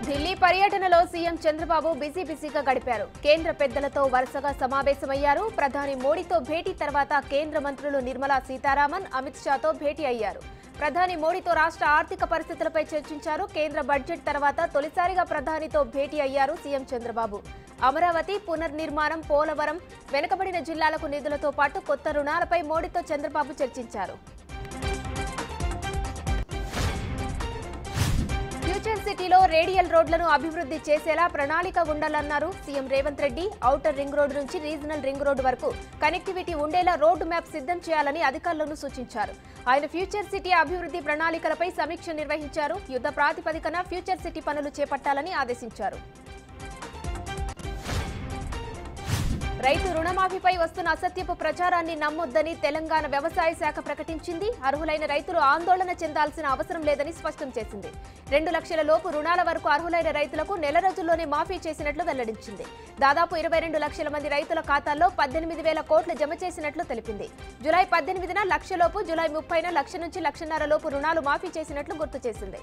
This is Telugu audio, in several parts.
ఢిల్లీ పర్యటనలో సీఎం చంద్రబాబు బిజీగా గడిపారు. కేంద్ర పెద్దలతో వరుసగా సమావేశమయ్యారు. ప్రధాని మోడీతో భేటీ తర్వాత కేంద్ర మంత్రులు నిర్మలా సీతారామన్, అమిత్ షాతో భేటీ అయ్యారు. ప్రధాని మోడీతో రాష్ట్ర ఆర్థిక పరిస్థితులపై చర్చించారు. కేంద్ర బడ్జెట్ తర్వాత తొలిసారిగా ప్రధానితో భేటీ అయ్యారు సీఎం చంద్రబాబు. అమరావతి పునర్నిర్మాణం, పోలవరం, వెనుకబడిన జిల్లాలకు నిధులతో పాటు కొత్త రుణాలపై మోడీతో చంద్రబాబు చర్చించారు. ఫ్యూచర్ సిటీలో రేడియల్ రోడ్లను అభివృద్ధి చేసేలా ప్రణాళిక ఉండాలన్నారు CM Revanth Reddy. Outer ring road నుంచి రీజనల్ రింగ్ రోడ్డు వరకు కనెక్టివిటీ ఉండేలా రోడ్డు మ్యాప్ సిద్ధం చేయాలని అధికారులను సూచించారు. ఆయన ఫ్యూచర్ సిటీ అభివృద్ధి ప్రణాళికలపై సమీక్ష నిర్వహించారు. యుద్ధ ప్రాతిపదికన ఫ్యూచర్ సిటీ పనులు చేపట్టాలని ఆదేశించారు. రైతు రుణమాఫీపై వస్తున్న అసత్యపు ప్రచారాన్ని నమ్మొద్దని తెలంగాణ వ్యవసాయ శాఖ ప్రకటించింది. అర్హులైన రైతులు ఆందోళన చెందాల్సిన అవసరం లేదని స్పష్టం చేసింది. 2 లక్షల లోపు రుణాల వరకు అర్హులైన రైతులకు నెల రోజుల్లోనే మాఫీ చేసినట్లు వెల్లడించింది. దాదాపు 22 లక్షల మంది రైతుల ఖాతాల్లో 18,000 కోట్లు జమ చేసినట్లు తెలిపింది. జూలై 18న లక్షలోపు, జూలై 30న లక్ష నుంచి లక్షన్నర లోపు రుణాలు మాఫీ చేసినట్లు గుర్తు చేసింది.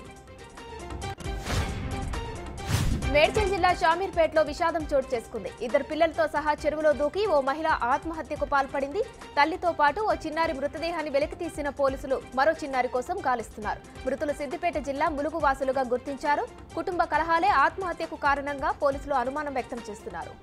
మేడ్చల్ జిల్లా షామీర్పేటలో విషాదం చోటు చేసుకుంది. 2 పిల్లలతో సహా చెరువులో దూకి ఓ మహిళ ఆత్మహత్యకు పాల్పడింది. తల్లితో పాటు ఓ చిన్నారి మృతదేహాన్ని వెలికితీసిన పోలీసులు మరో చిన్నారి కోసం గాలిస్తున్నారు. మృతులు సిద్దిపేట జిల్లా ములుగు వాసులుగా గుర్తించారు. కుటుంబ కలహాలే ఆత్మహత్యకు కారణంగా పోలీసులు అనుమానం వ్యక్తం చేస్తున్నారు.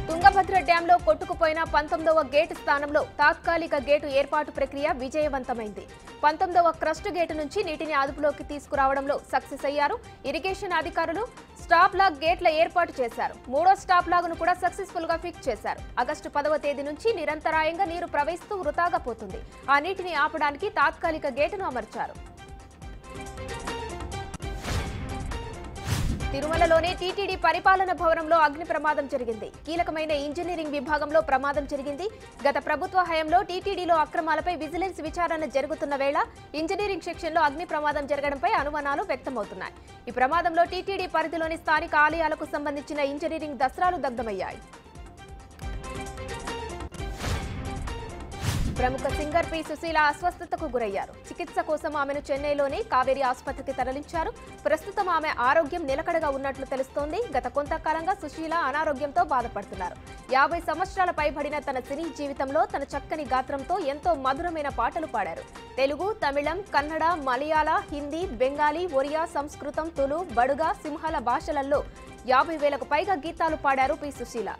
తుంగభద్ర డ్యాంలో కొట్టుకుపోయిన 19వ గేటు స్థానంలో తాత్కాలిక గేటు ఏర్పాటు ప్రక్రియ విజయవంతమైంది. 19వ క్రస్ట్ గేటు నుంచి నీటిని అదుపులోకి తీసుకురావడంలో సక్సెస్ అయ్యారు. ఇరిగేషన్ అధికారులు స్టాప్ లాగ్ గేట్ల ఏర్పాటు చేశారు. 3వ స్టాప్ లాగ్ను కూడా సక్సెస్ఫుల్ గా ఫిక్స్ చేశారు. ఆగస్టు 10వ తేదీ నుంచి నిరంతరాయంగా నీరు ప్రవహిస్తూ వృథాగా పోతుంది. ఆ నీటిని ఆపడానికి తాత్కాలిక గేటును అమర్చారు. తిరుమలలోని టీటీడీ పరిపాలన భవనంలో అగ్ని ప్రమాదం జరిగింది. కీలకమైన ఇంజనీరింగ్ విభాగంలో ప్రమాదం జరిగింది. గత ప్రభుత్వ హయాంలో టీటీడీలో అక్రమాలపై విజిలెన్స్ విచారణ జరుగుతున్న వేళ ఇంజనీరింగ్ సెక్షన్లో అగ్ని ప్రమాదం జరగడంపై అనుమానాలు వ్యక్తమవుతున్నాయి. ఈ ప్రమాదంలో టీటీడీ పరిధిలోని స్థానిక ఆలయాలకు సంబంధించిన ఇంజనీరింగ్ దస్త్రాలు దగ్ధమయ్యాయి. ప్రముఖ సింగర్ పి సుశీల అస్వస్థతకు గురయ్యారు. చికిత్స కోసం ఆమెను చెన్నైలోని కావేరీ ఆసుపత్రికి తరలించారు. ప్రస్తుతం ఆమె ఆరోగ్యం నిలకడగా ఉన్నట్లు తెలుస్తోంది. గత కొంతకాలంగా సుశీల అనారోగ్యంతో బాధపడుతున్నారు. 50 సంవత్సరాల పైబడిన తన సినీ జీవితంలో తన చక్కని గాత్రంతో ఎంతో మధురమైన పాటలు పాడారు. తెలుగు, తమిళం, కన్నడ, మలయాళ, హిందీ, బెంగాలీ, ఒరియా, సంస్కృతం, తులు, బడుగా, సింహళ భాషలలో 50,000కు పైగా గీతాలు పాడారు పి సుశీల.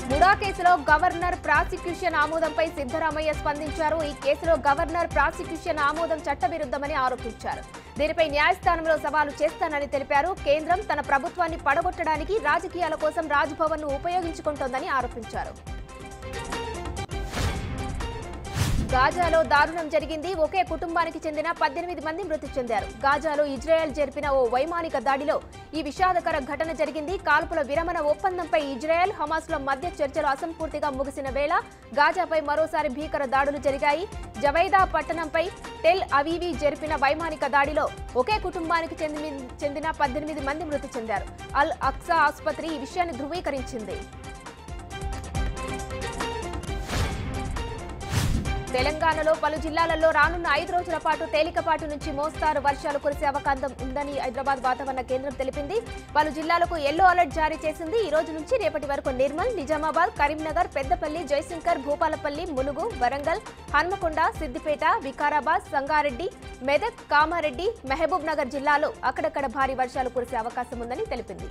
ముడా కేసులో గవర్నర్ ప్రాసిక్యూషన్ ఆమోదంపై సిద్ధరామయ్య స్పందించారు. ఈ కేసులో గవర్నర్ ప్రాసిక్యూషన్ ఆమోదం చట్టవిరుద్ధమని ఆరోపించారు. దీనిపై న్యాయస్థానంలో సవాలు చేస్తానని తెలిపారు. కేంద్రం తన ప్రభుత్వాన్ని పడగొట్టడానికి రాజకీయాల కోసం రాజ్భవన్ ను ఉపయోగించుకుంటోందని ఆరోపించారు. గాజాలో దారుణం జరిగింది. ఒకే కుటుంబానికి చెందిన 18 మంది మృతి చెందారు. గాజాలో ఇజ్రాయెల్ జరిపిన ఓ వైమానిక దాడిలో ఈ విషాదకర ఘటన జరిగింది. కాల్పుల విరమణ ఒప్పందంపై ఇజ్రాయెల్, హమాస్ల మధ్య చర్చలు అసంపూర్తిగా ముగిసిన వేళ గాజాపై మరోసారి భీకర దాడులు జరిగాయి. జవైదా పట్టణంపై టెల్ అవీవి జరిపిన వైమానిక దాడిలో ఒకే కుటుంబానికి చెందిన 18 మంది మృతి చెందారు. అల్ అక్సా ఆసుపత్రి ఈ విషయాన్ని ధృవీకరించింది. తెలంగాణలో పలు జిల్లాలలో రానున్న 5 రోజుల పాటు తేలికపాటి నుంచి మోస్తారు వర్షాలు కురిసే అవకాశం ఉందని హైదరాబాద్ వాతావరణ కేంద్రం తెలిపింది. పలు జిల్లాలకు ఎల్లో అలర్ట్ జారీ చేసింది. ఈ రోజు నుంచి రేపటి వరకు నిర్మల్, నిజామాబాద్, కరీంనగర్, పెద్దపల్లి, జయశంకర్, భూపాలపల్లి, ములుగు, వరంగల్, హన్మకొండ, సిద్దిపేట, వికారాబాద్, సంగారెడ్డి, మెదక్, కామారెడ్డి, మహబూబ్ నగర్ జిల్లాలో అక్కడక్కడ భారీ వర్షాలు కురిసే అవకాశం ఉందని తెలిపింది.